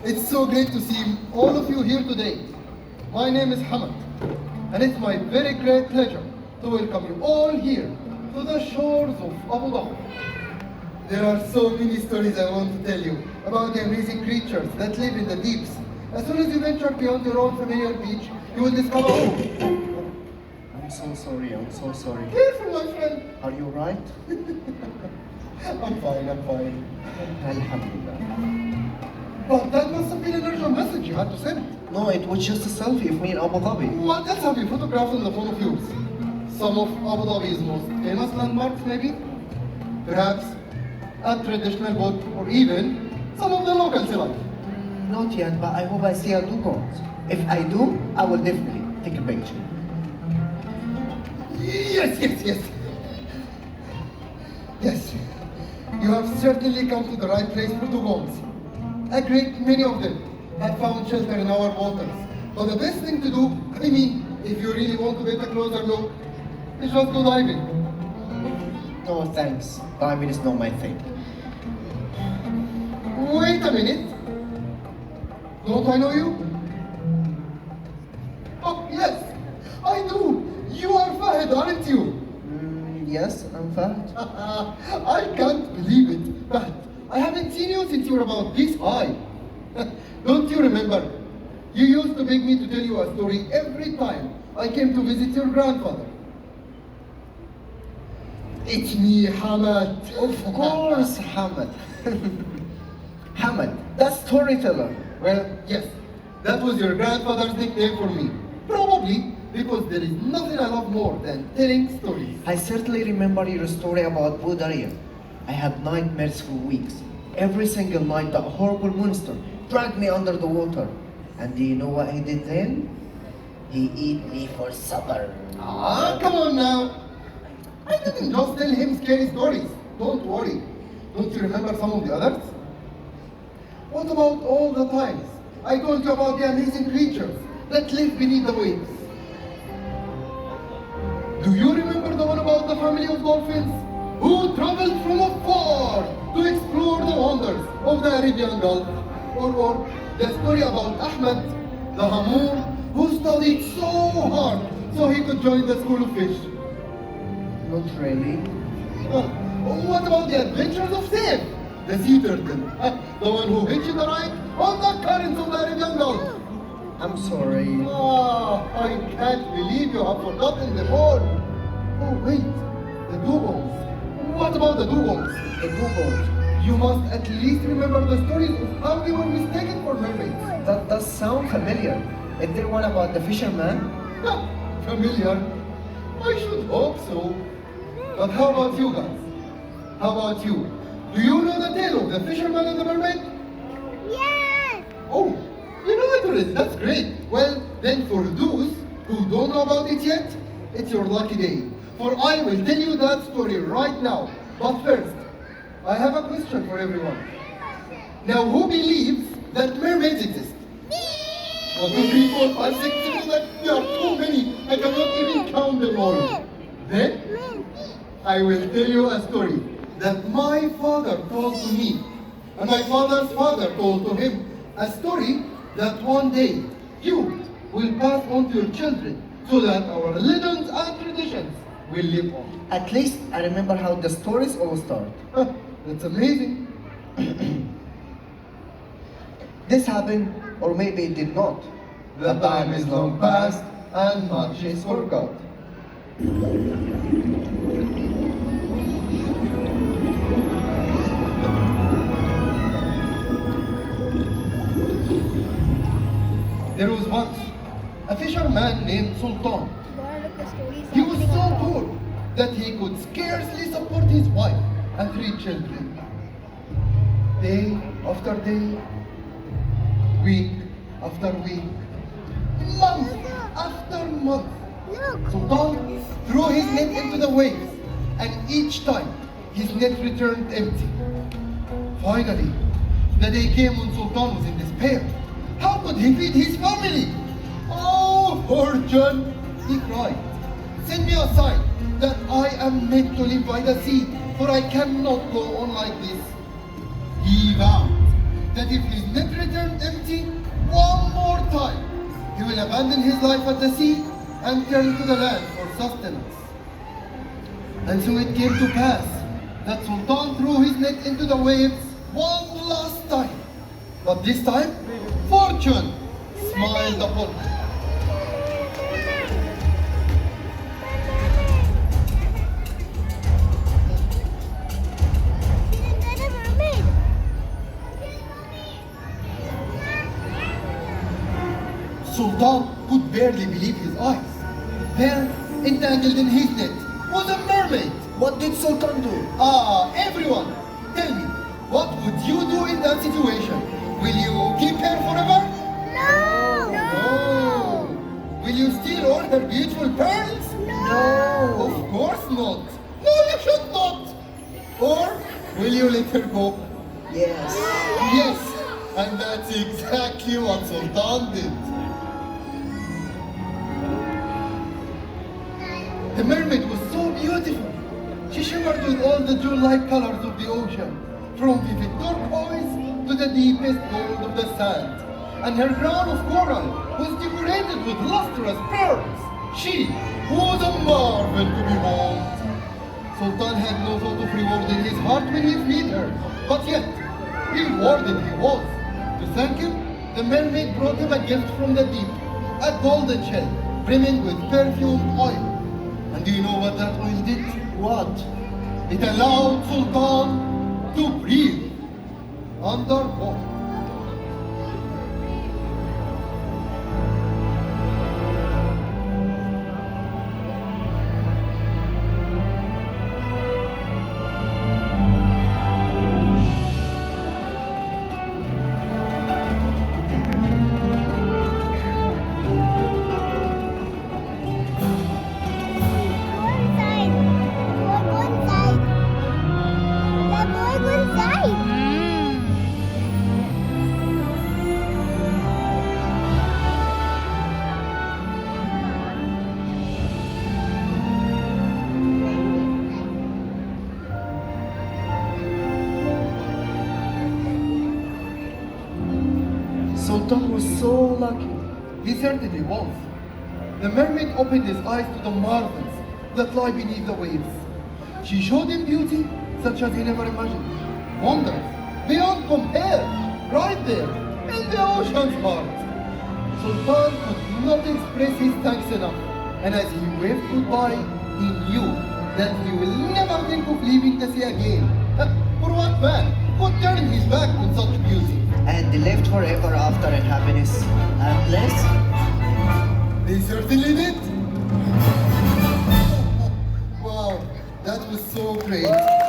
It's so great to see all of you here today. My name is Hamad, and it's my very great pleasure to welcome you all here to the shores of Abu Dhabi. There are so many stories I want to tell you about the amazing creatures that live in the deeps. As soon as you venture beyond your own familiar beach, you will discover, I'm so sorry, I'm so sorry. Careful, my friend. Are you right? I'm fine. Alhamdulillah. But that must have been an urgent message you had to send. No, it was just a selfie of me in Abu Dhabi. What else have you photographed on the phone of yours? Some of Abu Dhabi's most famous landmarks, maybe? Perhaps a traditional boat, or even some of the local life. Not yet, but I hope I see a dugong. If I do, I will definitely take a picture. Yes. Yes. You have certainly come to the right place for dugongs. A great many of them have found shelter in our waters. But the best thing to do, if you really want to get a closer look, is just go diving. No, thanks. Diving is not my thing. Wait a minute. Don't I know you? Oh, yes, I do. You are Fahad, aren't you? Yes, I'm Fahad. I can't believe it, but I haven't seen you since you were about this high. Don't you remember? You used to beg me to tell you a story every time I came to visit your grandfather. It's me, Hamad. Of course, Hamad. Hamad, that storyteller. Well, yes, that was your grandfather's nickname for me. Probably because there is nothing I love more than telling stories. I certainly remember your story about abudhabi. I had nightmares for weeks. Every single night that horrible monster dragged me under the water. And do you know what he did then? He ate me for supper. Ah, come on now. I didn't just tell him scary stories. Don't worry. Don't you remember some of the others? What about all the times I told you about the amazing creatures that live beneath the waves? Do you remember the one about the family of dolphins who traveled from afar to explore the wonders of the Arabian Gulf? Or the story about Ahmed, the Hamur, who studied so hard so he could join the school of fish? Not really. What about the adventures of Saif, the sea turtle, the one who hitched a ride on the currents of the Arabian Gulf? I'm sorry. I can't believe you have forgotten them all. Oh wait, the dugongs. What about the dugongs? The dugong. You must at least remember the stories of how they were mistaken for mermaids. That does sound familiar. Is there one about the fisherman? Familiar? I should hope so. But how about you guys? How about you? Do you know the tale of the fisherman and the mermaid? Yes! Oh, you know it already. That's great. Well, then for those who don't know about it yet, it's your lucky day. For I will tell you that story right now. But first, I have a question for everyone. Now, who believes that mermaids exist? 1, 2, 3, 4, 5, 6, 7, 8. There are too many. I cannot even count them all. Then, I will tell you a story that my father told to me, and my father's father told to him. A story that one day you will pass on to your children so that our legends and traditions will live on. At least I remember how the stories all start. That's amazing. This happened, or maybe it did not. The time is long past and much is forgot. There was once a fisherman named Sultan. He was so poor that he could scarcely support his wife and 3 children. Day after day, week after week, month after month, Sultan threw his net into the waves, and each time his net returned empty. Finally, the day came when Sultan was in despair. How could he feed his family? Oh, fortune, he cried. Send me a sign that I am meant to live by the sea, for I cannot go on like this. He vowed that if his net returned empty one more time, he will abandon his life at the sea and turn to the land for sustenance. And so it came to pass that Sultan threw his net into the waves one last time. But this time, fortune smiled upon him. Sultan could barely believe his eyes. There, entangled in his net, was a mermaid. What did Sultan do? Ah, everyone, tell me, what would you do in that situation? Will you keep her forever? No! No. Will you steal all her beautiful pearls? No! Of course not. No, you should not. Or will you let her go? Yes. Yes, and that's exactly what Sultan did. The mermaid was so beautiful. She shimmered with all the jewel-like colors of the ocean, from vivid turquoise to the deepest gold of the sand. And her crown of coral was decorated with lustrous pearls. She was a marvel to behold. Sultan had no thought of rewarding his heart when he freed her, but yet, rewarded he was. To thank him, the mermaid brought him a gift from the deep, a golden shell brimming with perfumed oil. And do you know what that oil did? What? It allowed Sultan to breathe underwater. Sultan was so lucky. He certainly was. The mermaid opened his eyes to the marvels that lie beneath the waves. She showed him beauty such as he never imagined. Wonders beyond compare, right there in the ocean's heart. Sultan could not express his thanks enough, and as he waved goodbye, he knew that he will never think of leaving the sea again. For what man could turn his back on such beauty? And they lived forever after in happiness and bliss. They certainly did. Wow, that was so great.